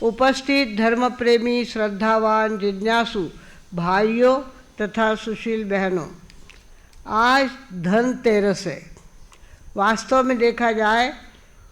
उपस्थित धर्म प्रेमी, श्रद्धावान, जिज्ञासु भाइयों तथा सुशील बहनों, आज धनतेरस है। वास्तव में देखा जाए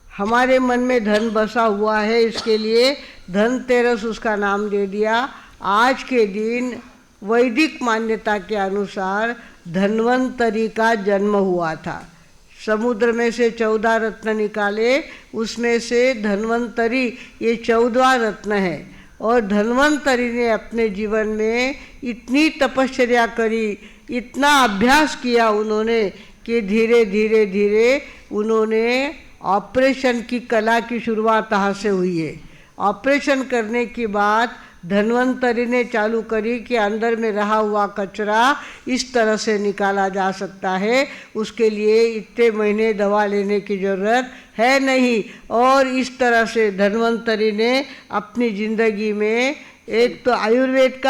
हमारे मन में धन बसा हुआ है, इसके लिए धनतेरस उसका नाम दे दिया। आज के दिन वैदिक मान्यता के अनुसार धन्वंतरी का जन्म हुआ था। समुद्र में से 14 रत्न निकाले, उसमें से धन्वंतरी ये 14वां रत्न है। और धन्वंतरी ने अपने जीवन में इतनी तपश्चर्या करी, इतना अभ्यास किया उन्होंने कि धीरे धीरे धीरे उन्होंने ऑपरेशन की कला की शुरुआत यहाँ से हुई है। ऑपरेशन करने के बाद धन्वंतरी ने चालू करी कि अंदर में रहा हुआ कचरा इस तरह से निकाला जा सकता है, उसके लिए इतने महीने दवा लेने की ज़रूरत है नहीं। और इस तरह से धन्वंतरी ने अपनी ज़िंदगी में एक तो आयुर्वेद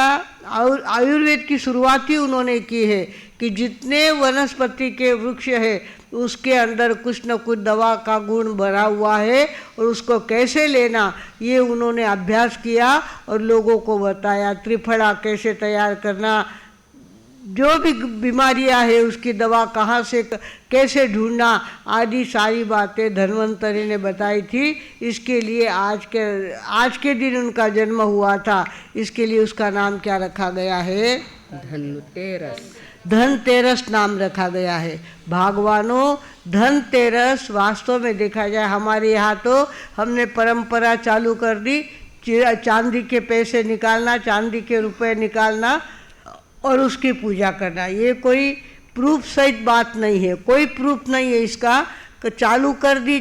की शुरुआत ही उन्होंने की है कि जितने वनस्पति के वृक्ष है उसके अंदर कुछ न कुछ दवा का गुण भरा हुआ है और उसको कैसे लेना ये उन्होंने अभ्यास किया और लोगों को बताया। त्रिफला कैसे तैयार करना, जो भी बीमारियां है उसकी दवा कहाँ से कैसे ढूंढना आदि सारी बातें धन्वंतरी ने बताई थी। इसके लिए आज के दिन उनका जन्म हुआ था, इसके लिए उसका नाम क्या रखा गया है? धनतेरस। धनतेरस नाम रखा गया है। भगवानों, धनतेरस वास्तव में देखा जाए हमारे यहाँ तो हमने परंपरा चालू कर दी, चांदी के पैसे निकालना, चांदी के रुपए निकालना और उसकी पूजा करना। ये कोई प्रूफ सहित बात नहीं है, कोई प्रूफ नहीं है इसका कि चालू कर दी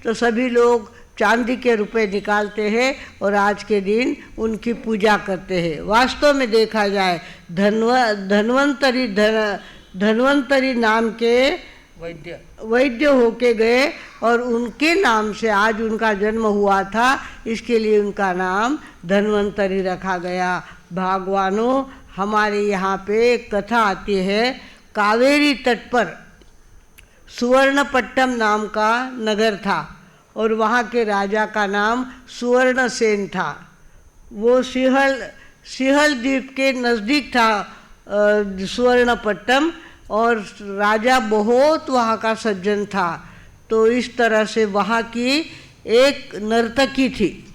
तो सभी लोग चांदी के रुपए निकालते हैं और आज के दिन उनकी पूजा करते हैं। वास्तव में देखा जाए धन्वंतरी नाम के वैद्य होके गए और उनके नाम से आज उनका जन्म हुआ था, इसके लिए उनका नाम धन्वंतरी रखा गया। भगवानों, हमारे यहाँ पे एक कथा आती है। कावेरी तट पर सुवर्णपट्टम नाम का नगर था और वहाँ के राजा का नाम सुवर्णसेन था। वो सिंहल द्वीप के नज़दीक था सुवर्णपट्टम, और राजा बहुत वहाँ का सज्जन था। तो इस तरह से वहाँ की एक नर्तकी थी,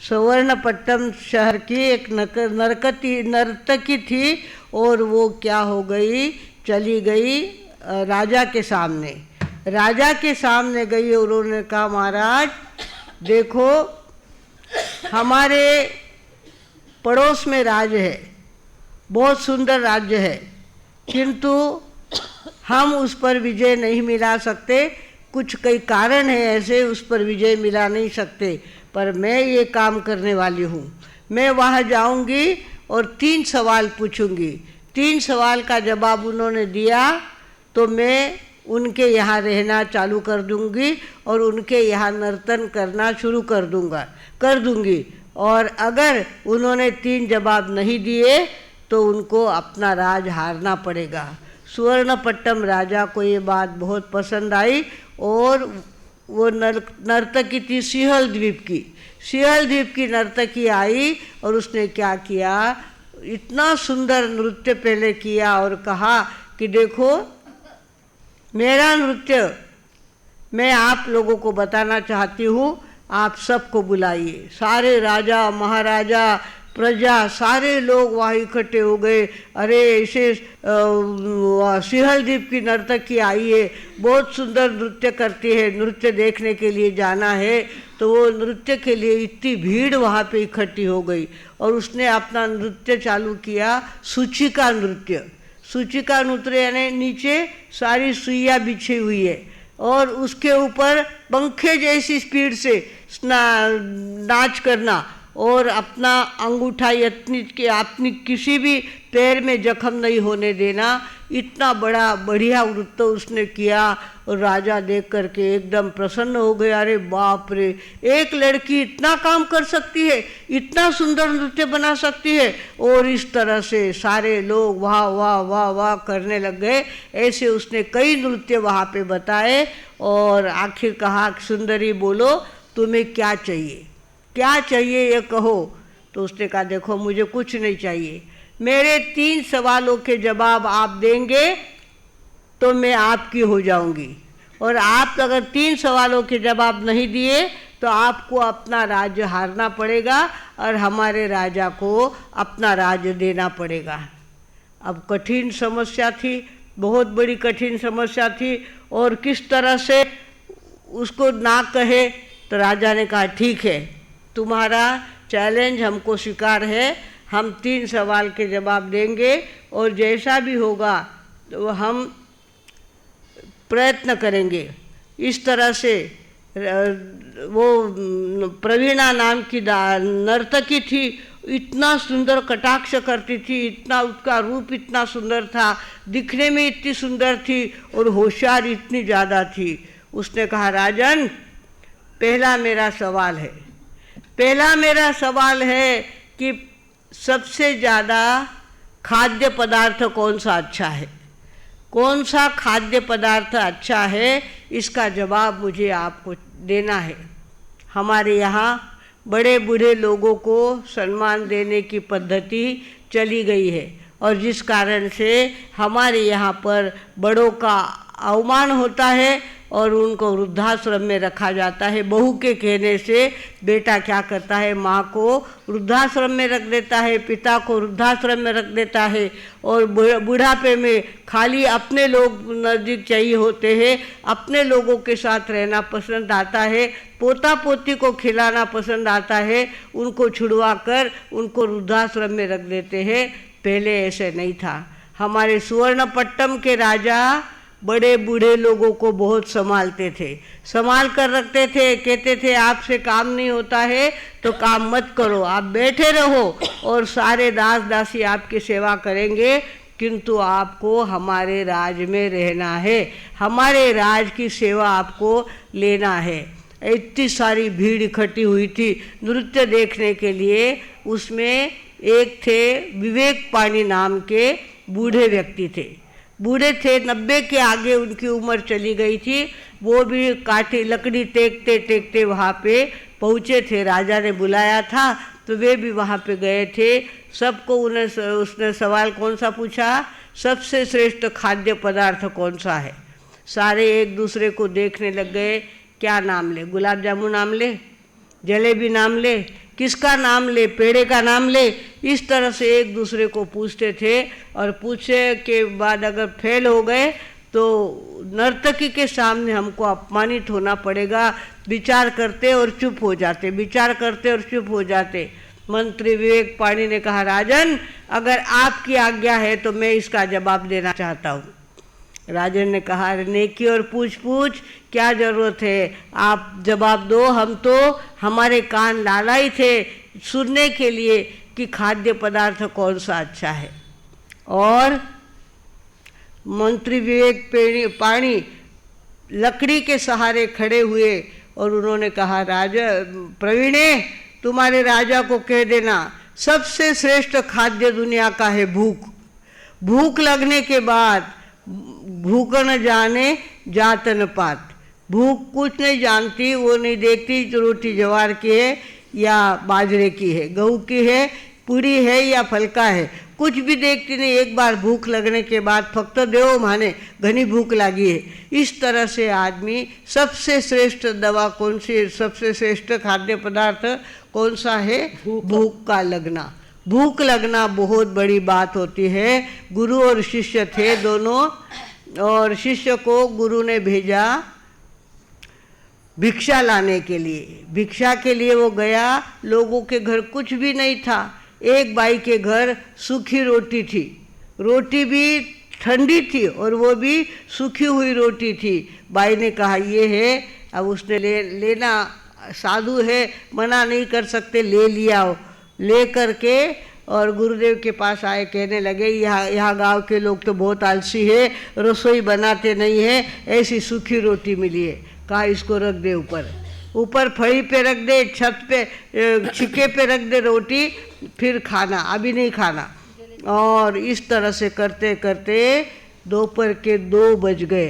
सुवर्णपट्टम शहर की एक नर्तकी थी और वो क्या हो गई, चली गई राजा के सामने। राजा के सामने गई और उन्होंने कहा, महाराज देखो हमारे पड़ोस में राज्य है, बहुत सुंदर राज्य है, किंतु हम उस पर विजय नहीं मिला सकते। कुछ कई कारण है ऐसे, उस पर विजय मिला नहीं सकते। पर मैं ये काम करने वाली हूँ, मैं वहाँ जाऊँगी और 3 सवाल पूछूँगी। 3 सवाल का जवाब उन्होंने दिया तो मैं उनके यहाँ रहना चालू कर दूँगी और उनके यहाँ नर्तन करना शुरू कर दूँगी। और अगर उन्होंने 3 जवाब नहीं दिए तो उनको अपना राज हारना पड़ेगा। सुवर्णपट्टम राजा को ये बात बहुत पसंद आई और वो नर्तकी थी सिंहल द्वीप की नर्तकी आई और उसने क्या किया, इतना सुंदर नृत्य पहले किया और कहा कि देखो मेरा नृत्य मैं आप लोगों को बताना चाहती हूँ, आप सबको बुलाइए। सारे राजा महाराजा प्रजा सारे लोग वहाँ इकट्ठे हो गए। अरे ऐसे सिंहल द्वीप की नर्तकी आई है, बहुत सुंदर नृत्य करती है, नृत्य देखने के लिए जाना है। तो वो नृत्य के लिए इतनी भीड़ वहाँ पे इकट्ठी हो गई और उसने अपना नृत्य चालू किया, सूचिका नृत्य यानी नीचे सारी सुइयाँ बिछी हुई है और उसके ऊपर पंखे जैसी स्पीड से नाच करना और अपना अंगूठा अपनी किसी भी पैर में जख्म नहीं होने देना। इतना बढ़िया नृत्य उसने किया और राजा देख करके एकदम प्रसन्न हो गया। अरे बाप रे, एक लड़की इतना काम कर सकती है, इतना सुंदर नृत्य बना सकती है। और इस तरह से सारे लोग वाह वाह वाह वाह करने लग गए। ऐसे उसने कई नृत्य वहाँ पे बताए और आखिर कहा, सुंदरी बोलो तुम्हें क्या चाहिए। क्या चाहिए ये कहो। तो उसने कहा देखो मुझे कुछ नहीं चाहिए, मेरे 3 सवालों के जवाब आप देंगे तो मैं आपकी हो जाऊंगी, और आप अगर 3 सवालों के जवाब नहीं दिए तो आपको अपना राज्य हारना पड़ेगा और हमारे राजा को अपना राज्य देना पड़ेगा। अब कठिन समस्या थी, बहुत बड़ी कठिन समस्या थी, और किस तरह से उसको ना कहे। तो राजा ने कहा ठीक है, तुम्हारा चैलेंज हमको स्वीकार है, हम 3 सवाल के जवाब देंगे और जैसा भी होगा तो हम प्रयत्न करेंगे। इस तरह से वो प्रवीणा नाम की नर्तकी थी, इतना सुंदर कटाक्ष करती थी, इतना उसका रूप इतना सुंदर था, दिखने में इतनी सुंदर थी और होशियार इतनी ज़्यादा थी। उसने कहा राजन, पहला मेरा सवाल है कि सबसे ज़्यादा खाद्य पदार्थ कौन सा अच्छा है, कौन सा खाद्य पदार्थ अच्छा है, इसका जवाब मुझे आपको देना है। हमारे यहाँ बड़े बूढ़े लोगों को सम्मान देने की पद्धति चली गई है, और जिस कारण से हमारे यहाँ पर बड़ों का अवमान होता है और उनको वृद्धाश्रम में रखा जाता है। बहू के कहने से बेटा क्या करता है, माँ को वृद्धाश्रम में रख देता है, पिता को वृद्धाश्रम में रख देता है, और बुढ़ापे में खाली अपने लोग नज़दीक चाहिए होते हैं, अपने लोगों के साथ रहना पसंद आता है, पोता पोती को खिलाना पसंद आता है, उनको छुड़वा कर उनको वृद्धाश्रम में रख देते हैं। पहले ऐसे नहीं था। हमारे सुवर्णपट्टम के राजा बड़े बूढ़े लोगों को बहुत संभालते थे, संभाल कर रखते थे, कहते थे आपसे काम नहीं होता है तो काम मत करो, आप बैठे रहो और सारे दास दासी आपकी सेवा करेंगे, किंतु आपको हमारे राज में रहना है, हमारे राज की सेवा आपको लेना है। इतनी सारी भीड़ इकट्ठी हुई थी नृत्य देखने के लिए। उसमें एक थे विवेक पाणी नाम के बूढ़े व्यक्ति थे, बूढ़े थे, 90 के आगे उनकी उम्र चली गई थी। वो भी काठी लकड़ी टेकते टेकते वहाँ पे पहुँचे थे। राजा ने बुलाया था तो वे भी वहाँ पे गए थे। सबको उसने सवाल कौन सा पूछा, सबसे श्रेष्ठ खाद्य पदार्थ कौन सा है। सारे एक दूसरे को देखने लग गए, क्या नाम ले, गुलाब जामुन नाम ले, जलेबी नाम ले, किसका नाम ले, पेड़े का नाम ले। इस तरह से एक दूसरे को पूछते थे, और पूछे के बाद अगर फेल हो गए तो नर्तकी के सामने हमको अपमानित होना पड़ेगा। विचार करते और चुप हो जाते, विचार करते और चुप हो जाते। मंत्री विवेक पाणी ने कहा राजन, अगर आपकी आज्ञा है तो मैं इसका जवाब देना चाहता हूँ। राजन ने कहा नेकी और पूछ पूछ क्या ज़रूरत है, आप जवाब दो, हम तो हमारे कान लालाई थे सुनने के लिए कि खाद्य पदार्थ कौन सा अच्छा है। और मंत्री विवेक पाणी लकड़ी के सहारे खड़े हुए और उन्होंने कहा राजा प्रवीणे, तुम्हारे राजा को कह देना सबसे श्रेष्ठ खाद्य दुनिया का है भूख। भूख लगने के बाद भूख न जाने जात न पात, भूख कुछ नहीं जानती, वो नहीं देखती रोटी ज्वार की है या बाजरे की है, गेहूँ की है, पूरी है या फलका है, कुछ भी देखती नहीं। एक बार भूख लगने के बाद फक्त देव माने घनी भूख लगी है। इस तरह से आदमी सबसे श्रेष्ठ दवा कौन सी, सबसे श्रेष्ठ खाद्य पदार्थ कौन सा है, भूख का लगना। भूख लगना बहुत बड़ी बात होती है। गुरु और शिष्य थे दोनों, और शिष्य को गुरु ने भेजा भिक्षा लाने के लिए। भिक्षा के लिए वो गया, लोगों के घर कुछ भी नहीं था। एक बाई के घर सूखी रोटी थी, रोटी भी ठंडी थी और वो भी सूखी हुई रोटी थी। बाई ने कहा ये है, अब उसने लेना, साधु है मना नहीं कर सकते, ले लिया। ले करके और गुरुदेव के पास आए, कहने लगे यहाँ गांव के लोग तो बहुत आलसी है, रसोई बनाते नहीं है, ऐसी सूखी रोटी मिली है। कहा इसको रख दे ऊपर फड़ी पे रख दे, छत पे छिके पे रख दे रोटी, फिर खाना, अभी नहीं खाना। और इस तरह से करते करते दोपहर के 2 बज गए।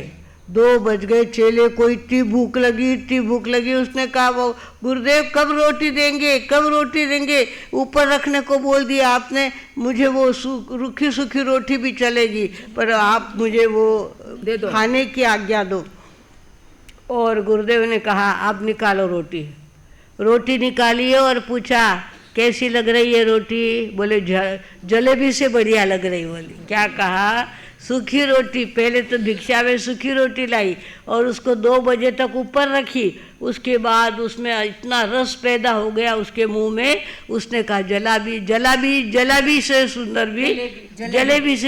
2 बज गए, चेले को इतनी भूख लगी। उसने कहा वो गुरुदेव कब रोटी देंगे, कब रोटी देंगे? ऊपर रखने को बोल दिया आपने, मुझे वो रूखी सूखी रोटी भी चलेगी, पर आप मुझे वो दे दो, खाने की आज्ञा दो। और गुरुदेव ने कहा आप निकालो रोटी। रोटी निकाली है और पूछा कैसी लग रही है रोटी? बोले जलेबी से बढ़िया लग रही। बोली क्या कहा? सूखी रोटी। पहले तो भिक्षा में सूखी रोटी लाई और उसको 2 बजे तक ऊपर रखी। उसके बाद उसमें इतना रस पैदा हो गया उसके मुंह में, उसने कहा जलेबी से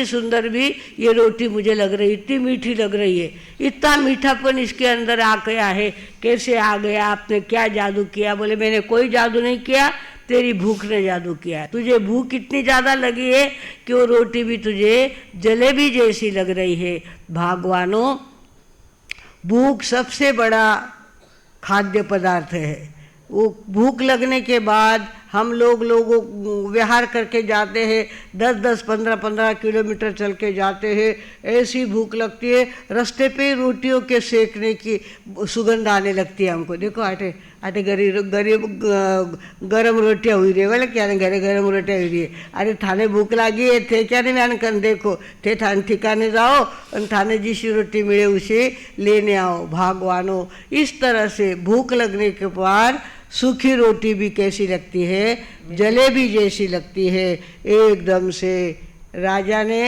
सुंदर भी ये रोटी मुझे लग रही, इतनी मीठी लग रही है। इतना मीठापन इसके अंदर आ गया है, कैसे आ गया? आपने क्या जादू किया? बोले मैंने कोई जादू नहीं किया, तेरी भूख ने जादू किया है। तुझे भूख इतनी ज़्यादा लगी है कि वो रोटी भी तुझे जलेबी जैसी लग रही है। भगवानों, भूख सबसे बड़ा खाद्य पदार्थ है। वो भूख लगने के बाद हम लोगों विहार करके जाते हैं, 10-10, 15-15 किलोमीटर चल के जाते हैं। ऐसी भूख लगती है, रास्ते पे रोटियों के सेकने की सुगंध आने लगती है हमको। देखो आटे गरम रोटियाँ हुई रही, बोले क्या घरे गरम रोटियाँ हुई रही है। अरे थाने भूख लगी है थे क्या नहीं? मैंने कहा देखो थे थाने ठिकाने जाओ और थाने जिसी रोटी मिले उसे लेने आओ। भगवानों, इस तरह से भूख लगने के बाद सूखी रोटी भी कैसी लगती है? जलेबी जैसी लगती है एकदम से। राजा ने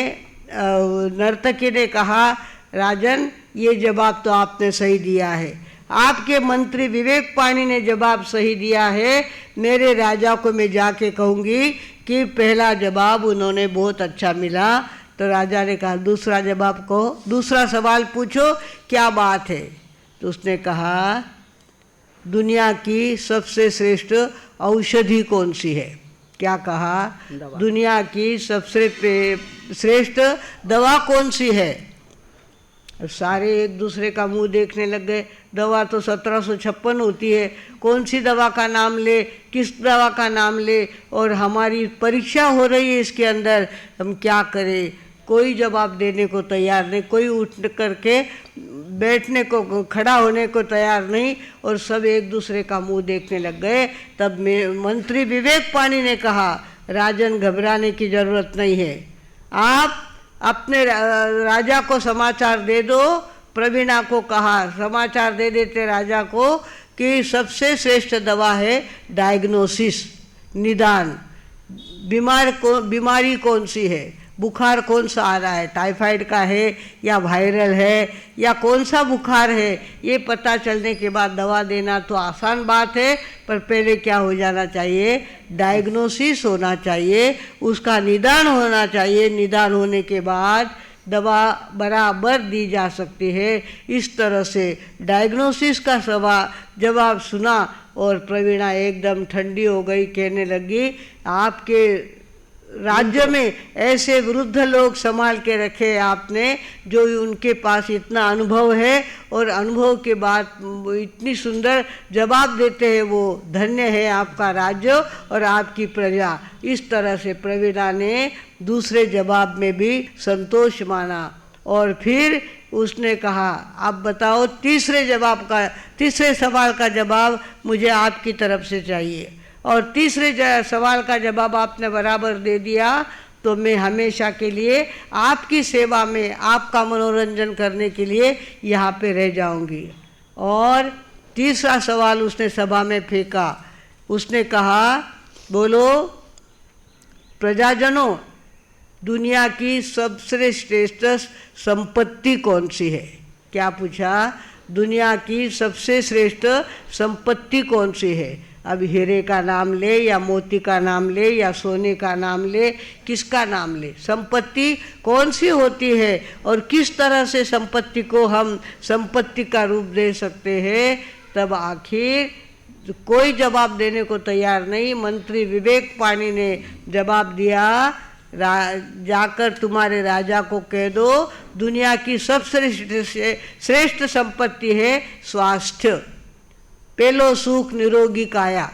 नर्तकी ने कहा राजन ये जवाब तो आपने सही दिया है, आपके मंत्री विवेक पानी ने जवाब सही दिया है। मेरे राजा को मैं जाके कहूँगी कि पहला जवाब उन्होंने बहुत अच्छा मिला। तो राजा ने कहा दूसरा जवाब कहो, दूसरा सवाल पूछो क्या बात है? तो उसने कहा दुनिया की सबसे श्रेष्ठ औषधि कौन सी है? क्या कहा? दुनिया की सबसे श्रेष्ठ दवा कौन सी है? सारे एक दूसरे का मुंह देखने लग गए। दवा तो 1756 होती है, कौन सी दवा का नाम ले, किस दवा का नाम ले? और हमारी परीक्षा हो रही है इसके अंदर, हम क्या करें? कोई जवाब देने को तैयार नहीं, कोई उठ करके बैठने को, खड़ा होने को तैयार नहीं, और सब एक दूसरे का मुंह देखने लग गए। तब मंत्री विवेक पानी ने कहा राजन घबराने की जरूरत नहीं है, आप अपने राजा को समाचार दे दो। प्रवीणा को कहा समाचार दे देते राजा को कि सबसे श्रेष्ठ दवा है डायग्नोसिस, निदान। बीमारी कौन सी है, बुखार कौन सा आ रहा है, टाइफाइड का है या वायरल है या कौन सा बुखार है, ये पता चलने के बाद दवा देना तो आसान बात है, पर पहले क्या हो जाना चाहिए? डायग्नोसिस होना चाहिए, उसका निदान होना चाहिए। निदान होने के बाद दवा बराबर दी जा सकती है। इस तरह से डायग्नोसिस का जवाब सुना और प्रवीणा एकदम ठंडी हो गई, कहने लगी आपके राज्य में ऐसे वृद्ध लोग संभाल के रखे आपने, जो उनके पास इतना अनुभव है और अनुभव के बाद इतनी सुंदर जवाब देते हैं, वो धन्य है आपका राज्य और आपकी प्रजा। इस तरह से प्रवीणा ने दूसरे जवाब में भी संतोष माना और फिर उसने कहा आप बताओ तीसरे सवाल का जवाब मुझे आपकी तरफ से चाहिए। और तीसरे सवाल का जवाब आपने बराबर दे दिया तो मैं हमेशा के लिए आपकी सेवा में, आपका मनोरंजन करने के लिए यहाँ पे रह जाऊँगी। और तीसरा सवाल उसने सभा में फेंका, उसने कहा बोलो प्रजाजनों, दुनिया की सबसे श्रेष्ठ संपत्ति कौन सी है? क्या पूछा? दुनिया की सबसे श्रेष्ठ संपत्ति कौन सी है? अब हीरे का नाम ले या मोती का नाम ले या सोने का नाम ले, किसका नाम ले? संपत्ति कौन सी होती है और किस तरह से संपत्ति को हम संपत्ति का रूप दे सकते हैं? तब आखिर कोई जवाब देने को तैयार नहीं। मंत्री विवेक पानी ने जवाब दिया जाकर तुम्हारे राजा को कह दो दुनिया की सबसे श्रेष्ठ संपत्ति है स्वास्थ्य। पहलो सुख निरोगी काया,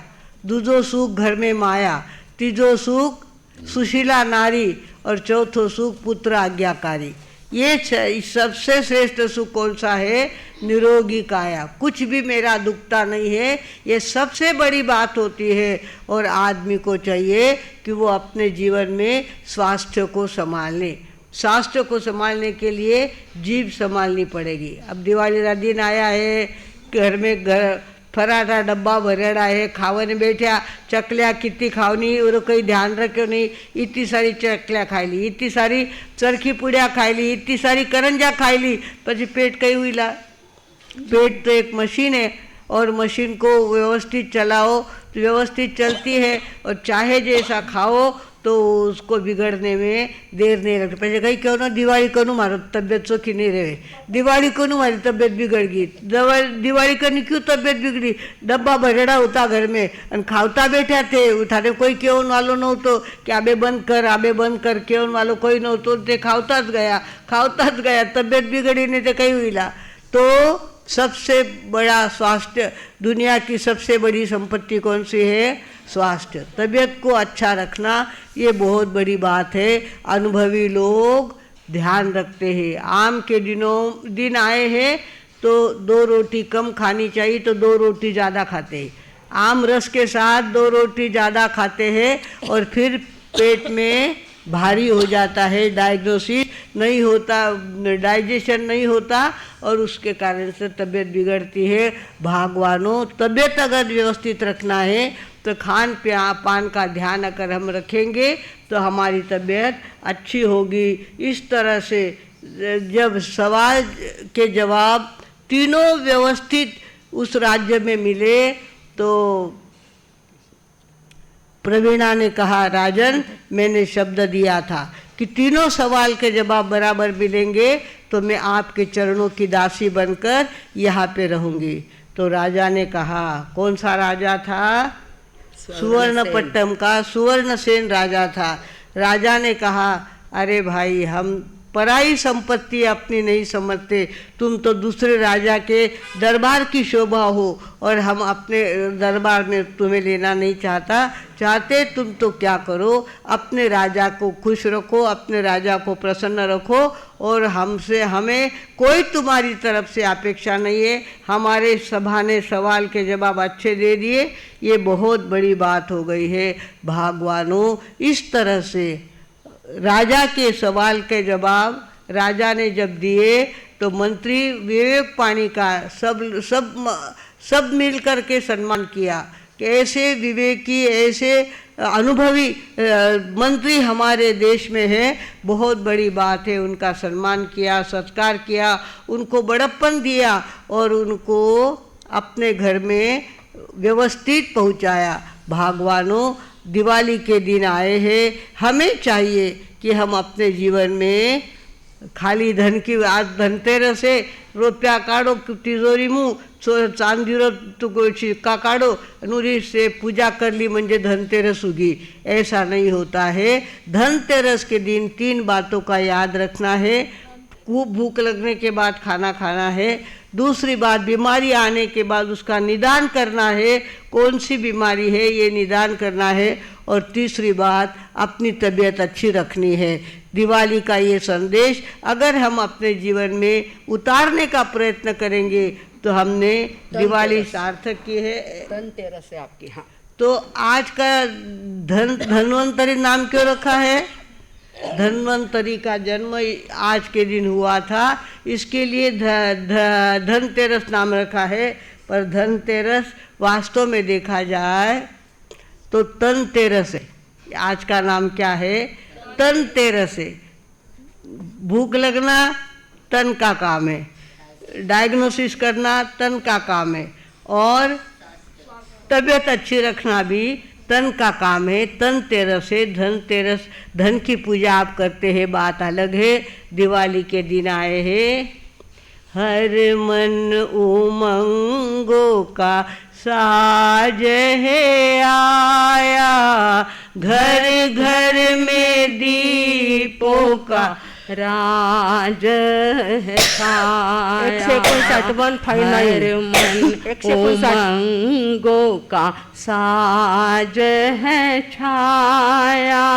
दूजो सुख घर में माया, तीजो सुख सुशीला नारी और चौथो सुख पुत्र आज्ञाकारी। ये सबसे श्रेष्ठ सुख कौन सा है? निरोगी काया, कुछ भी मेरा दुखता नहीं है, ये सबसे बड़ी बात होती है। और आदमी को चाहिए कि वो अपने जीवन में स्वास्थ्य को संभाले। स्वास्थ्य को संभालने के लिए जीभ संभालनी पड़ेगी। अब दिवाली का दिन आया है, घर में फराठा डब्बा भरेड़ा है, खावने बैठा, चकलिया कितनी खावनी और कोई ध्यान रखो नहीं, इतनी सारी चकलिया खाई ली, इतनी सारी चरखी पुड़िया खाई ली, इतनी सारी करंजा खाई ली, પછી पेट कई हुई ला। पेट तो एक मशीन है और मशीन को व्यवस्थित चलाओ तो व्यवस्थित चलती है, और चाहे जैसा खाओ तो उसको बिगड़ने में देर नहीं लगती। પછી કઈ કહો ને દિવાળી કરું મારો તબિયત ચોખ્ખી નહીં રહે, દિવાળી કરું મારી તબિયત बिगड़ गई, दिवाली करनी क्यों तबीयत बिगड़ी? डब्बा भरेड़ा होता घर में और खावता बैठा थे, थारे कोई केवन वालो न तो कि आबे बंद कर केवन वालो कोई न तो ते खावता ज गया, तबीयत बिगड़ी नहीं तो कहीं हुई ला। तो सबसे बड़ा स्वास्थ्य, दुनिया की सबसे बड़ी संपत्ति कौन सी है? स्वास्थ्य। तबीयत को अच्छा रखना ये बहुत बड़ी बात है। अनुभवी लोग ध्यान रखते हैं। आम के दिन आए हैं तो 2 रोटी कम खानी चाहिए, तो 2 रोटी ज़्यादा खाते हैं। आम रस के साथ 2 रोटी ज़्यादा खाते हैं और फिर पेट में भारी हो जाता है, डाइजेशन नहीं होता और उसके कारण से तबीयत बिगड़ती है। भगवानों, तबीयत अगर व्यवस्थित रखना है तो खान पान का ध्यान अगर हम रखेंगे तो हमारी तबीयत अच्छी होगी। इस तरह से जब सवाल के जवाब तीनों व्यवस्थित उस राज्य में मिले तो प्रवीणा ने कहा, राजन मैंने शब्द दिया था कि तीनों सवाल के जवाब बराबर मिलेंगे तो मैं आपके चरणों की दासी बनकर यहाँ पे रहूँगी। तो राजा ने कहा, कौन सा राजा था? सुवर्णपट्टम का सुवर्णसेन राजा था। राजा ने कहा, अरे भाई हम पराई संपत्ति अपनी नहीं समझते, तुम तो दूसरे राजा के दरबार की शोभा हो और हम अपने दरबार में तुम्हें लेना नहीं चाहते। तुम तो क्या करो, अपने राजा को खुश रखो, अपने राजा को प्रसन्न रखो और हमें कोई तुम्हारी तरफ से अपेक्षा नहीं है। हमारे सभा ने सवाल के जवाब अच्छे दे दिए, ये बहुत बड़ी बात हो गई है। भगवानों, इस तरह से राजा के सवाल के जवाब राजा ने जब दिए तो मंत्री विवेक पानी का सब मिल कर के सम्मान किया कि ऐसे विवेकी, ऐसे अनुभवी मंत्री हमारे देश में है, बहुत बड़ी बात है। उनका सम्मान किया, सत्कार किया, उनको बड़प्पन दिया और उनको अपने घर में व्यवस्थित पहुंचाया। भगवानों, दिवाली के दिन आए हैं, हमें चाहिए कि हम अपने जीवन में खाली धन की, आज धनतेरस है, रुपया काढ़ो तिजोरी मुँह, चांदीरो सिक्का काढ़ो, नूरी से पूजा कर ली म्हणजे धनतेरस होगी, ऐसा नहीं होता है। धनतेरस के दिन 3 बातों का याद रखना है। खूब भूख लगने के बाद खाना खाना है। दूसरी बात, बीमारी आने के बाद उसका निदान करना है, कौन सी बीमारी है ये निदान करना है। और तीसरी बात, अपनी तबीयत अच्छी रखनी है। दिवाली का ये संदेश अगर हम अपने जीवन में उतारने का प्रयत्न करेंगे तो हमने दिवाली सार्थक की है। धनतेरस है आपकी। हाँ, तो आज का धन्वंतरी नाम क्यों रखा है? धन्वंतरी का जन्म आज के दिन हुआ था, इसके लिए धनतेरस नाम रखा है। पर धनतेरस वास्तव में देखा जाए तो धनतेरस है। आज का नाम क्या है? धनतेरस है। भूख लगना तन का काम है, डायग्नोसिस करना तन का काम है और तबीयत अच्छी रखना भी तन का काम है। धनतेरस है, धनतेरस, धन की पूजा आप करते हैं, बात अलग है। दिवाली के दिन आए हैं, हर मन उमंगों का साज है आया, घर घर में दीपों का राज है छाया। 159 उमंगों का साज है छाया,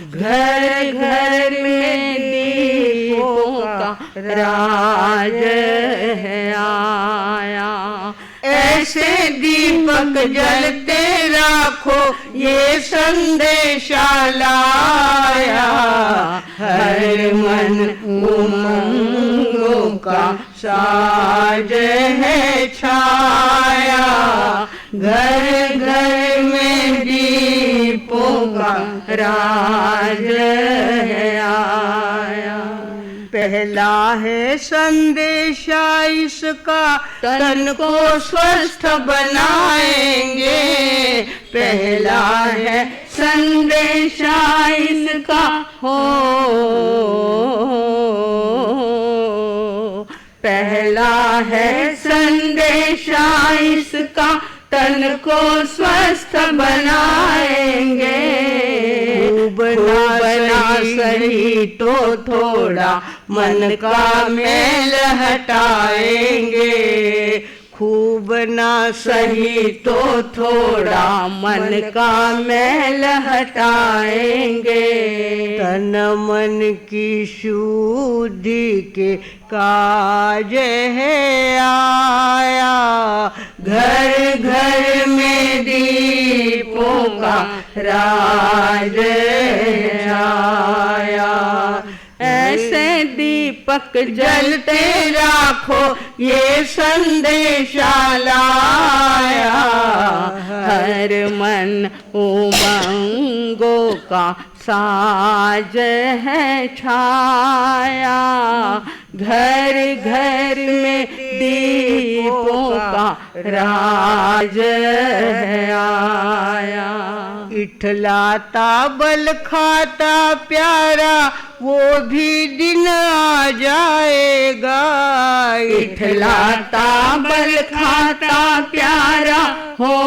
घर घर में दीपों दीपों का राज है आया। ऐसे दीपक जलते राखो ये संदेशा लाया, हर मन उमंगों का साज है छाया, घर घर में दीपों का राज है आया। पहला है संदेशा इसका तन को स्वस्थ बनाएंगे, पहला है संदेशा इसका हो, पहला है संदेशा इसका तन को स्वस्थ बनाएंगे। बना सही तो थोड़ा मन का मैल हटाएंगे, खूब ना सही तो थोड़ा मन का मैल हटाएंगे। तन मन की शुद्धि के काज है आया, घर घर में दीपों का राज है आया। ऐसे दीपक जलते राखो ये संदेशा लाया, हर मन उमंगों का साज है छाया, घर घर में दीपों का राज है आया। इठलाता बल खाता प्यारा वो भी दिन आ जाएगा, इठलाता बल खाता प्यारा हो,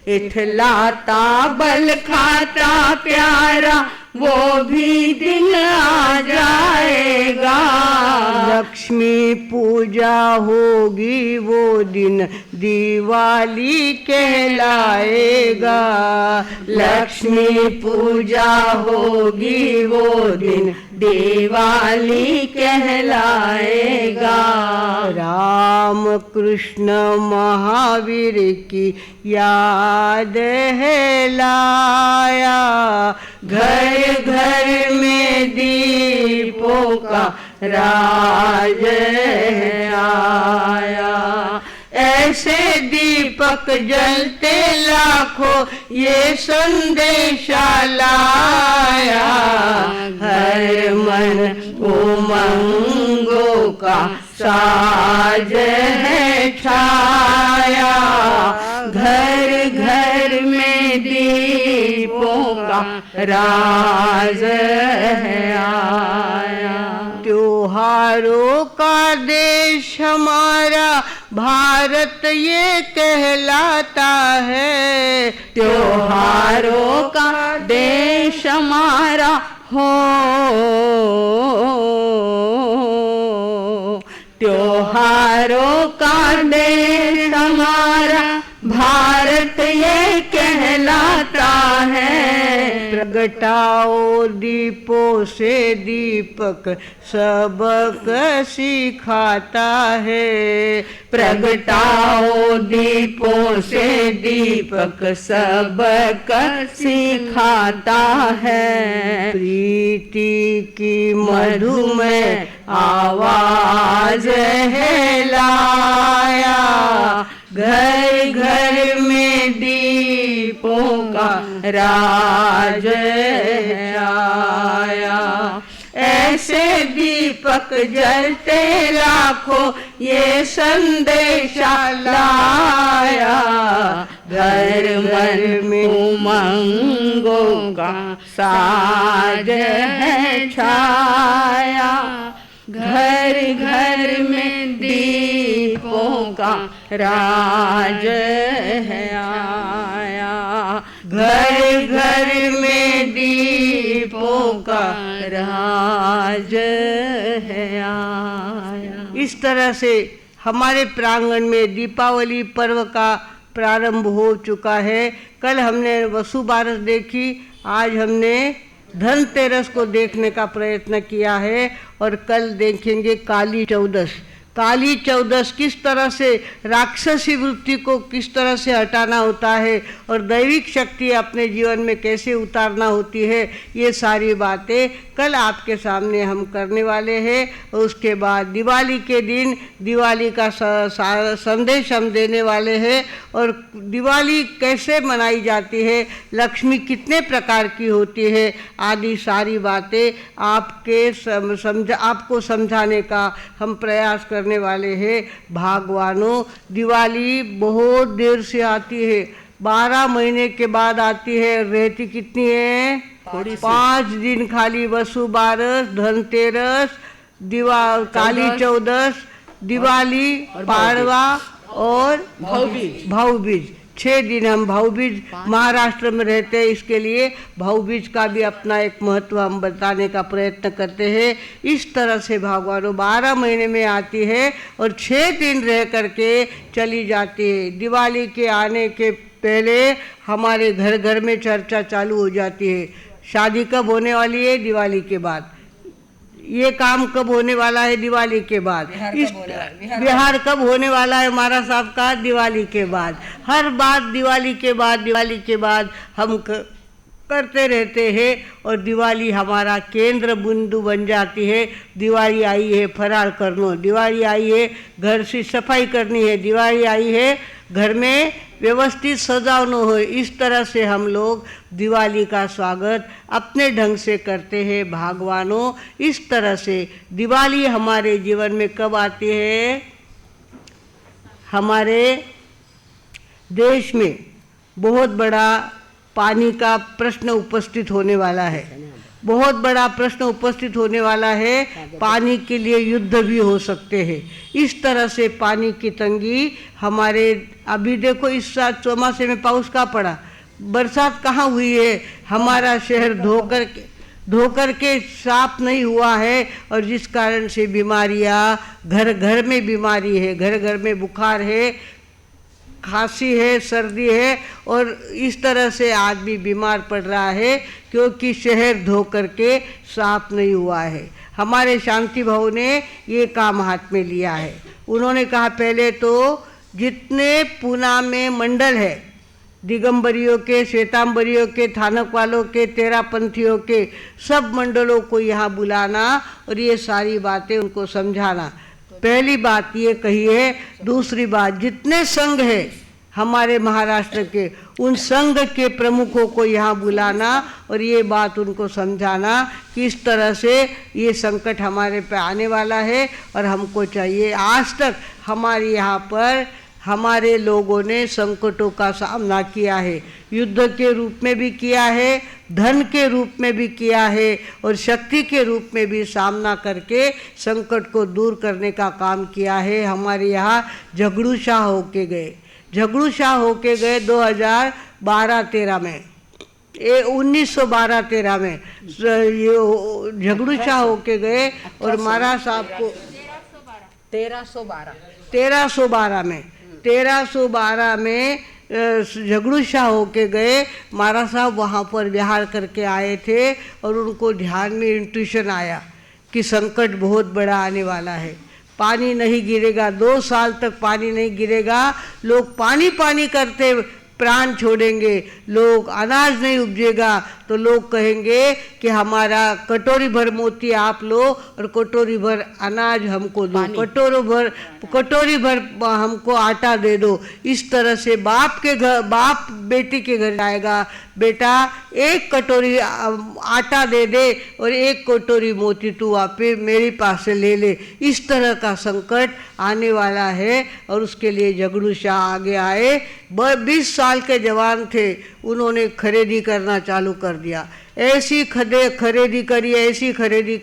इठलाता बल खाता प्यारा वो भी दिन आ जाएगा। लक्ष्मी पूजा होगी वो दिन दिवाली कहलाएगा, लक्ष्मी पूजा होगी वो दिन दिवाली कहलाएगा। राम कृष्ण महावीर की याद है लाया, घर घर में दीपों का राज है आया। ऐसे दीपक जलते लाखों ये संदेशा लाया, हर मन उमंगों का साज है छाया, घर घर में दीपों का राज है आया। त्योहारों का देश हमारा भारत ये कहलाता है, त्योहारों का देश हमारा हो, त्योहारों का देश हमारा भारत ये कहलाता है। प्रगटाओ दीपों से दीपक सबक सिखाता है, प्रगटाओ दीपों से दीपक सबक सिखाता है। प्रीति की मधुमय आवाज है लाया, घर घर में दीपों का राज है आया। ऐसे दीपक जलते लाखों ये संदेशा लाया, घर घर में उमंगों का साज है छाया, घर घर में दीपों का राज है आया, घर घर में दीपों का राज है आया। इस तरह से हमारे प्रांगण में दीपावली पर्व का प्रारंभ हो चुका है। कल हमने वसु बारस देखी, आज हमने धनतेरस को देखने का प्रयत्न किया है और कल देखेंगे काली चौदस। काली चौदस किस तरह से राक्षसी वृत्ति को किस तरह से हटाना होता है और दैविक शक्ति अपने जीवन में कैसे उतारना होती है, ये सारी बातें कल आपके सामने हम करने वाले हैं। उसके बाद दिवाली के दिन दिवाली का संदेश हम देने वाले हैं और दिवाली कैसे मनाई जाती है, लक्ष्मी कितने प्रकार की होती है, आदि सारी बातें आपको समझाने का हम प्रयास करने वाले हैं। भागवानों, दिवाली बहुत देर से आती है, 12 महीने के बाद आती है। रहती कितनी है? 5 दिन खाली। वसु बारस, धनतेरस, काली चौदस, दिवाली, पाड़वा और भाऊबीज। 6 दिन हम भाऊबीज महाराष्ट्र में रहते हैं, इसके लिए भाऊबीज का भी अपना एक महत्व हम बताने का प्रयत्न करते हैं। इस तरह से भगवानों 12 महीने में आती है और 6 दिन रह करके चली जाती है। दिवाली के आने के पहले हमारे घर घर में चर्चा चालू हो जाती है, शादी कब होने वाली है? दिवाली के बाद। ये काम कब होने वाला है? दिवाली के बाद। बिहार कब होने वाला है हमारा साहब का? दिवाली के बाद। हर बात दिवाली के बाद हम करते रहते हैं और दिवाली हमारा केंद्र बिंदु बन जाती है। दिवाली आई है फरार करनो, दिवाली आई है घर से सफाई करनी है, दिवाली आई है घर में व्यवस्थित सजावना हो। इस तरह से हम लोग दिवाली का स्वागत अपने ढंग से करते हैं। भगवानों, इस तरह से दिवाली हमारे जीवन में कब आती है? हमारे देश में बहुत बड़ा पानी का प्रश्न उपस्थित होने वाला है, बहुत बड़ा प्रश्न उपस्थित होने वाला है। पानी के लिए युद्ध भी हो सकते हैं। इस तरह से पानी की तंगी हमारे, अभी देखो इस साल चौमासे में पाउस का पड़ा, बरसात कहाँ हुई है? हमारा शहर धोकर के साफ नहीं हुआ है और जिस कारण से बीमारियाँ घर घर में बीमारी है, घर घर में बुखार है, खांसी है, सर्दी है और इस तरह से आदमी बीमार पड़ रहा है क्योंकि शहर धो करके साफ नहीं हुआ है। हमारे शांति भाव ने ये काम हाथ में लिया है। उन्होंने कहा पहले तो जितने पूना में मंडल है, दिगंबरियों के, श्वेतांबरियों के, थानक वालों के, तेरापंथियों के, सब मंडलों को यहाँ बुलाना और ये सारी बातें उनको समझाना। पहली बात ये कही है। दूसरी बात, जितने संघ है हमारे महाराष्ट्र के, उन संघ के प्रमुखों को यहाँ बुलाना और ये बात उनको समझाना कि इस तरह से ये संकट हमारे पे आने वाला है और हमको चाहिए। आज तक हमारे यहाँ पर हमारे लोगों ने संकटों का सामना किया है, युद्ध के रूप में भी किया है, धन के रूप में भी किया है और शक्ति के रूप में भी सामना करके संकट को दूर करने का काम किया है। हमारे यहाँ झगड़ू शाह होके गए, 2012-13 में, 1912-13 में ये झगड़ू शाह होके गए और महाराज साहब को 1312 में झगड़ू शाह होके गए। महाराज साहब वहाँ पर विहार करके आए थे और उनको ध्यान में इंट्यूशन आया कि संकट बहुत बड़ा आने वाला है, पानी नहीं गिरेगा, 2 साल तक पानी नहीं गिरेगा, लोग पानी पानी करते प्राण छोड़ेंगे, लोग अनाज नहीं उपजेगा तो लोग कहेंगे कि हमारा कटोरी भर मोती आप लो और कटोरी भर अनाज हमको दो, कटोरी भर हमको आटा दे दो। इस तरह से बाप बेटी के घर आएगा, बेटा 1 कटोरी आटा दे दे और 1 कटोरी मोती तू वापस मेरे पास से ले ले। इस तरह का संकट आने वाला है और उसके लिए झगड़ू शाह आगे आए। 20 साल के जवान थे, उन्होंने खरीदी करना चालू कर दिया। ऐसी खरीदी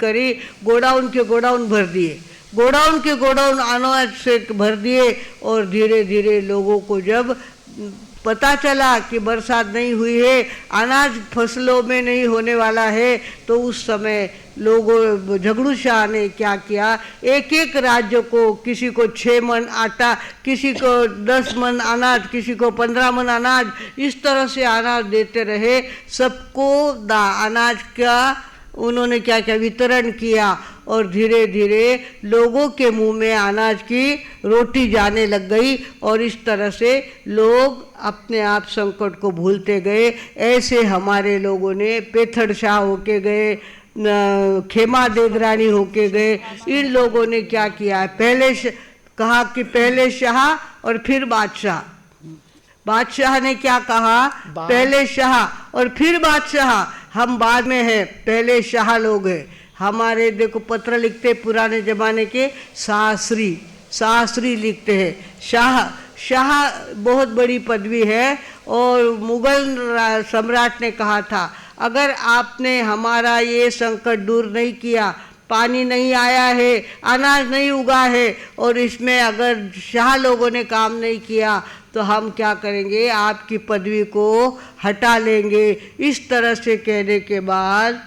करी, गोडाउन के गोडाउन भर दिए, अनाज से भर दिए और धीरे धीरे लोगों को जब पता चला कि बरसात नहीं हुई है, अनाज फसलों में नहीं होने वाला है, तो उस समय लोगों झगड़ू शाह ने क्या किया, एक एक राज्य को, किसी को 6 मन आटा, किसी को 10 मन अनाज, किसी को 15 मन अनाज, इस तरह से अनाज देते रहे। सबको अनाज का उन्होंने क्या क्या वितरण किया और धीरे धीरे लोगों के मुंह में अनाज की रोटी जाने लग गई और इस तरह से लोग अपने आप संकट को भूलते गए। ऐसे हमारे लोगों ने पेथड़ शाह होके गए, खेमा देगरानी होके गए। इन लोगों ने क्या किया, पहले कहा कि पहले शाह और फिर बादशाह। बादशाह ने क्या कहा, पहले शाह और फिर बादशाह, हम बाद में हैं, पहले शाह लोग हैं। हमारे देखो पत्र लिखते पुराने ज़माने के, शास्त्री, शास्त्री लिखते हैं। शाह, शाह बहुत बड़ी पदवी है। और मुगल सम्राट ने कहा था, अगर आपने हमारा ये संकट दूर नहीं किया, पानी नहीं आया है, अनाज नहीं उगा है, और इसमें अगर शाह लोगों ने काम नहीं किया, तो हम क्या करेंगे, आपकी पदवी को हटा लेंगे। इस तरह से कहने के बाद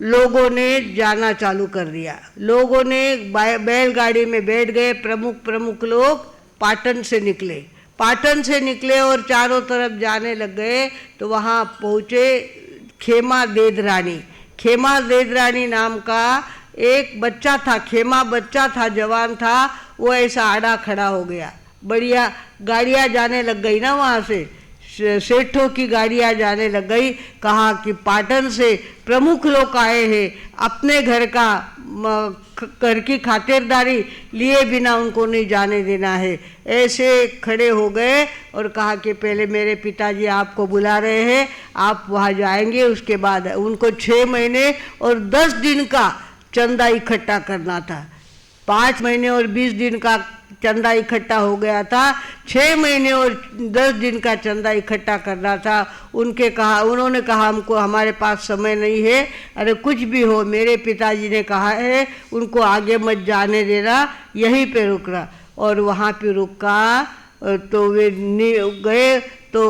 लोगों ने जाना चालू कर दिया। लोगों ने बैलगाड़ी में बैठ गए। प्रमुख लोग पाटन से निकले, पाटन से निकले और चारों तरफ जाने लग गए। तो वहाँ पहुँचे खेमा देदरानी। खेमा देदरानी नाम का एक बच्चा था, खेमा बच्चा था, जवान था, वो ऐसा आड़ा खड़ा हो गया। बढ़िया गाड़ियाँ जाने लग गई ना, वहाँ से सेठों की गाड़ियाँ जाने लग गई। कहा कि पाटन से प्रमुख लोग आए हैं, अपने घर का घर की खातिरदारी लिए बिना उनको नहीं जाने देना है। ऐसे खड़े हो गए और कहा कि पहले मेरे पिताजी आपको बुला रहे हैं, आप वहाँ जाएंगे। उसके बाद उनको 6 महीने और 10 दिन का चंदा इकट्ठा करना था। 5 महीने और 20 दिन का चंदा इकट्ठा हो गया था, 6 महीने और 10 दिन का चंदा इकट्ठा करना था। उन्होंने कहा हमको, हमारे पास समय नहीं है। अरे कुछ भी हो, मेरे पिताजी ने कहा है उनको आगे मत जाने देना, यहीं पे रुकना। और वहाँ पे रुका तो वे गए। तो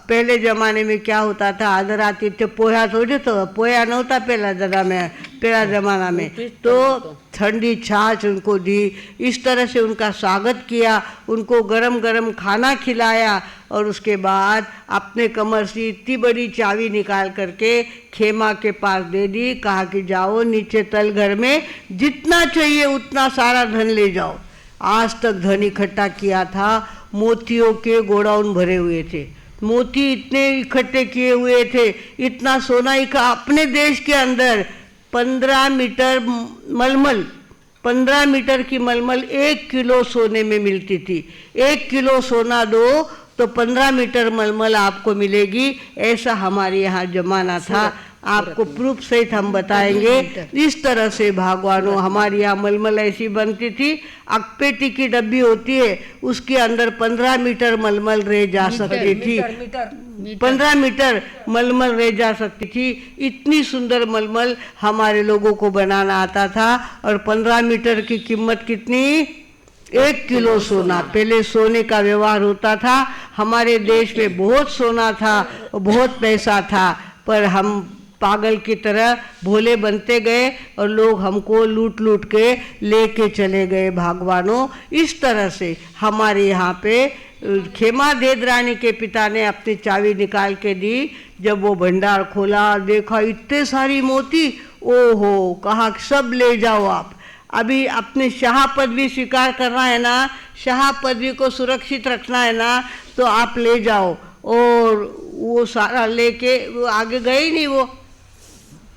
पहले ज़माने में क्या होता था, आदर आती थे पोया, तो पोया नव्हता पहला ज़माना में, तो ठंडी छाछ उनको दी। इस तरह से उनका स्वागत किया, उनको गरम गरम खाना खिलाया। और उसके बाद अपने कमर से इतनी बड़ी चाबी निकाल करके खेमा के पास दे दी। कहा कि जाओ नीचे तल घर में, जितना चाहिए उतना सारा धन ले जाओ। आज तक धन इकट्ठा किया था, मोतियों के गोडाउन भरे हुए थे, मोती इतने इकट्ठे किए हुए थे, इतना सोना अपने देश के अंदर 15 मीटर मलमल, 15 मीटर की मलमल 1 किलो सोने में मिलती थी। 1 किलो सोना दो तो 15 मीटर मलमल आपको मिलेगी। ऐसा हमारे यहाँ जमाना था। आपको प्रूफ सहित हम बताएंगे। इस तरह से भगवानों, हमारे यहाँ मलमल ऐसी बनती थी, अकपेटी की डब्बी होती है, उसके अंदर 15 मीटर मलमल रह जा सकती थी। 15 मीटर मलमल रह जा सकती थी। इतनी सुंदर मलमल हमारे लोगों को बनाना आता था। और 15 मीटर की कीमत कितनी, 1 किलो सोना। पहले सोने का व्यवहार होता था, हमारे देश में बहुत सोना था, बहुत पैसा था, पर हम पागल की तरह भोले बनते गए और लोग हमको लूट लूट के लेके चले गए भगवानों। इस तरह से हमारे यहाँ पे खेमा देदरानी के पिता ने अपनी चाबी निकाल के दी। जब वो भंडार खोला, देखा इतने सारी मोती, ओहो, कहा सब ले जाओ आप। अभी अपने शाह पदवी स्वीकार करना है ना, शाह पदवी को सुरक्षित रखना है ना, तो आप ले जाओ। और वो सारा लेके वो आगे गए नहीं, वो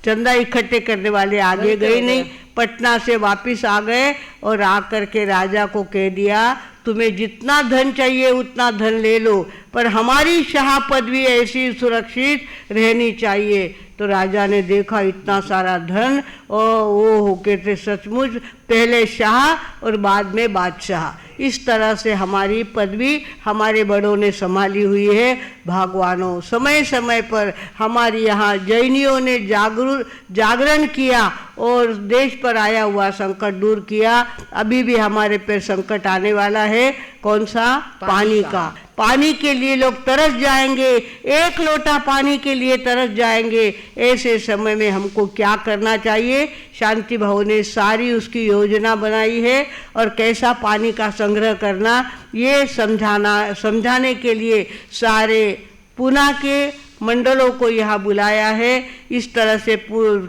चंदा इकट्ठे करने वाले आगे गए नहीं, पटना से वापस आ गए और आकर के राजा को कह दिया, तुम्हें जितना धन चाहिए उतना धन ले लो, पर हमारी शाह पदवी ऐसी सुरक्षित रहनी चाहिए। तो राजा ने देखा इतना सारा धन, और वो होके थे सचमुच पहले शाह और बाद में बादशाह। इस तरह से हमारी पदवी हमारे बड़ों ने संभाली हुई है भगवानों। समय समय पर हमारे यहाँ जैनियों ने जागरण किया और देश पर आया हुआ संकट दूर किया। अभी भी हमारे पे संकट आने वाला है, कौन सा, पानी का। पानी के लिए लोग तरस जाएंगे, एक लोटा पानी के लिए तरस जाएंगे। ऐसे समय में हमको क्या करना चाहिए? शांति भाव ने सारी उसकी योजना बनाई है और कैसा पानी का संग्रह करना ये समझाने के लिए सारे पूना के मंडलों को यहाँ बुलाया है। इस तरह से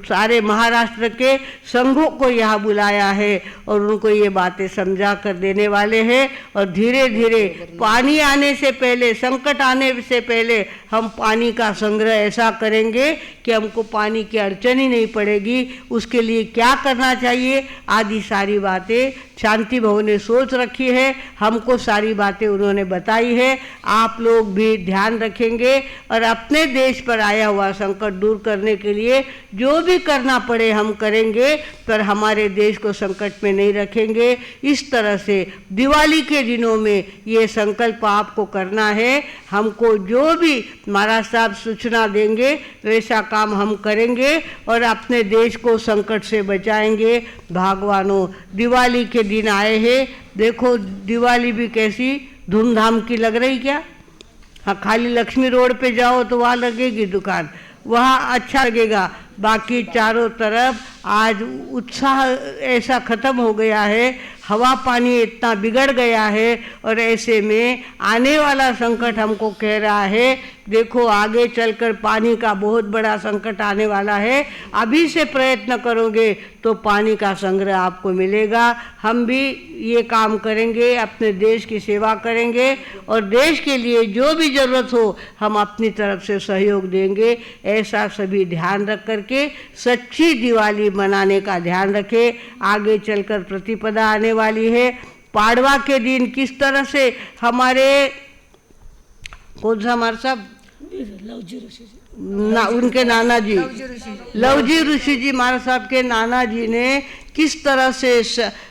सारे महाराष्ट्र के संघों को यहाँ बुलाया है और उनको ये बातें समझा कर देने वाले हैं। और धीरे धीरे पानी आने से पहले, संकट आने से पहले हम पानी का संग्रह ऐसा करेंगे कि हमको पानी की अड़चन ही नहीं पड़ेगी। उसके लिए क्या करना चाहिए आदि सारी बातें शांति भाव ने सोच रखी है, हमको सारी बातें उन्होंने बताई है। आप लोग भी ध्यान रखेंगे और अपने देश पर आया हुआ संकट दूर करने के लिए जो भी करना पड़े हम करेंगे, पर हमारे देश को संकट में नहीं रखेंगे। इस तरह से दिवाली के दिनों में ये संकल्प आपको करना है। हमको जो भी महाराज साहब सूचना देंगे वैसा काम हम करेंगे और अपने देश को संकट से बचाएंगे। भगवानों, दिवाली के दिन आए हैं, देखो दिवाली भी कैसी धूमधाम की लग रही क्या? हाँ, खाली लक्ष्मी रोड पे जाओ तो वहाँ लगेगी दुकान, वहाँ अच्छा लगेगा। बाकी चारों तरफ आज उत्साह ऐसा खत्म हो गया है, हवा पानी इतना बिगड़ गया है और ऐसे में आने वाला संकट हमको कह रहा है देखो आगे चलकर पानी का बहुत बड़ा संकट आने वाला है। अभी से प्रयत्न करोगे तो पानी का संग्रह आपको मिलेगा। हम भी ये काम करेंगे, अपने देश की सेवा करेंगे और देश के लिए जो भी ज़रूरत हो हम अपनी तरफ से सहयोग देंगे। ऐसा सभी ध्यान रख करके सच्ची दिवाली मनाने का ध्यान रखें। आगे चलकर प्रतिपदा आने वाली है। पाड़वा के दिन किस तरह से हमारे कौन सा हमारे साहब उनके नाना जी लवजी ऋषि जी महाराज साहब के नाना जी ने किस तरह से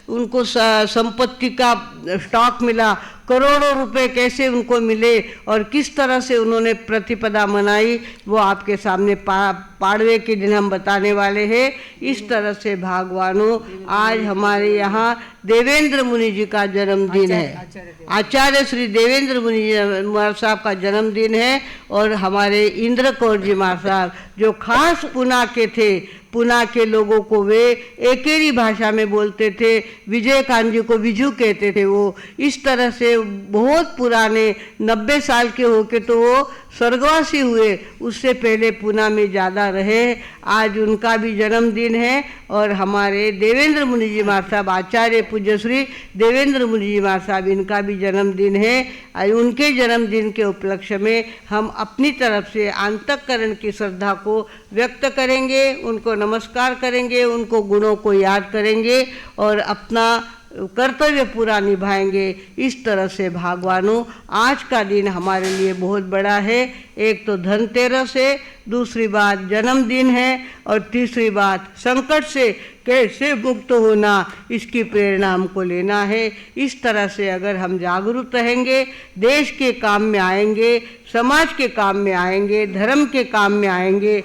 उनको संपत्ति का स्टॉक मिला, करोड़ों रुपए कैसे उनको मिले और किस तरह से उन्होंने प्रतिपदा मनाई, वो आपके सामने पाड़वे के दिन हम बताने वाले हैं। इस तरह से भगवानों, आज हमारे यहाँ देवेंद्र मुनि जी का जन्मदिन है, आचार्य श्री देवेंद्र मुनि जी महाराज साहब का जन्मदिन है। और हमारे इंद्र कौर जी महाराज साहब जो खास पुना के थे, पुना के लोगों को वे एकेरी भाषा में बोलते थे, विजयकांत जी को विजू कहते थे। वो इस तरह से बहुत पुराने 90 साल के होके तो वो स्वर्गवासी हुए, उससे पहले पुना में ज़्यादा रहे। आज उनका भी जन्मदिन है और हमारे देवेंद्र मुनि जी महाराज साहब, आचार्य पूज्य श्री देवेंद्र मुनि जी महाराज साहब, इनका भी जन्मदिन है। उनके जन्मदिन के उपलक्ष्य में हम अपनी तरफ से अंतःकरण की श्रद्धा को व्यक्त करेंगे, उनको नमस्कार करेंगे, उनको गुणों को याद करेंगे और अपना कर्तव्य पूरा निभाएंगे। इस तरह से भगवानों, आज का दिन हमारे लिए बहुत बड़ा है। एक तो धनतेरस है, दूसरी बात जन्मदिन है और तीसरी बात संकट से कैसे मुक्त होना, इसकी प्रेरणा हमको लेना है। इस तरह से अगर हम जागरूक रहेंगे, देश के काम में आएंगे, समाज के काम में आएंगे, धर्म के काम में आएंगे,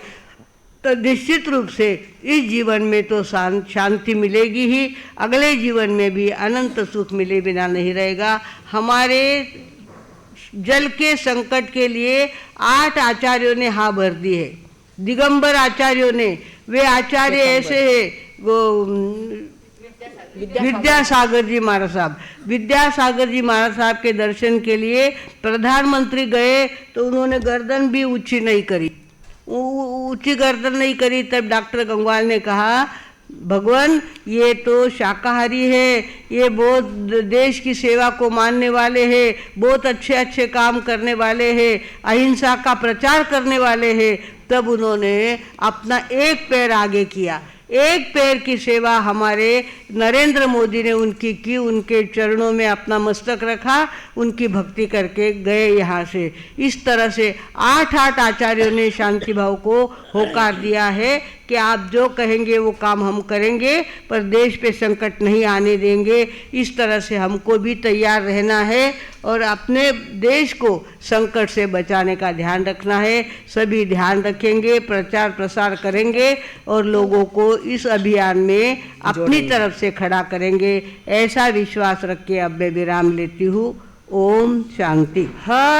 तो निश्चित रूप से इस जीवन में तो शांति मिलेगी ही, अगले जीवन में भी अनंत सुख मिले बिना नहीं रहेगा। हमारे जल के संकट के लिए 8 आचार्यों ने हाँ भर दी है, दिगंबर आचार्यों ने। वे आचार्य ऐसे है, वो विद्यासागर जी महाराज साहब, विद्यासागर जी महाराज साहब के दर्शन के लिए प्रधानमंत्री गए तो उन्होंने गर्दन भी ऊंची नहीं करी, ऊंची गर्दन नहीं करी। तब डॉक्टर गंगवाल ने कहा, भगवान ये तो शाकाहारी है, ये बहुत देश की सेवा को मानने वाले हैं, बहुत अच्छे अच्छे काम करने वाले हैं, अहिंसा का प्रचार करने वाले हैं। तब उन्होंने अपना एक पैर आगे किया, एक पैर की सेवा हमारे नरेंद्र मोदी ने उनकी की, उनके चरणों में अपना मस्तक रखा, उनकी भक्ति करके गए यहाँ से। इस तरह से 8 आचार्यों ने शांति भाव को होकार दिया है कि आप जो कहेंगे वो काम हम करेंगे, पर देश पे संकट नहीं आने देंगे। इस तरह से हमको भी तैयार रहना है और अपने देश को संकट से बचाने का ध्यान रखना है। सभी ध्यान रखेंगे, प्रचार प्रसार करेंगे और लोगों को इस अभियान में अपनी तरफ से खड़ा करेंगे। ऐसा विश्वास रख के अब मैं विराम लेती हूँ। ओम शांति।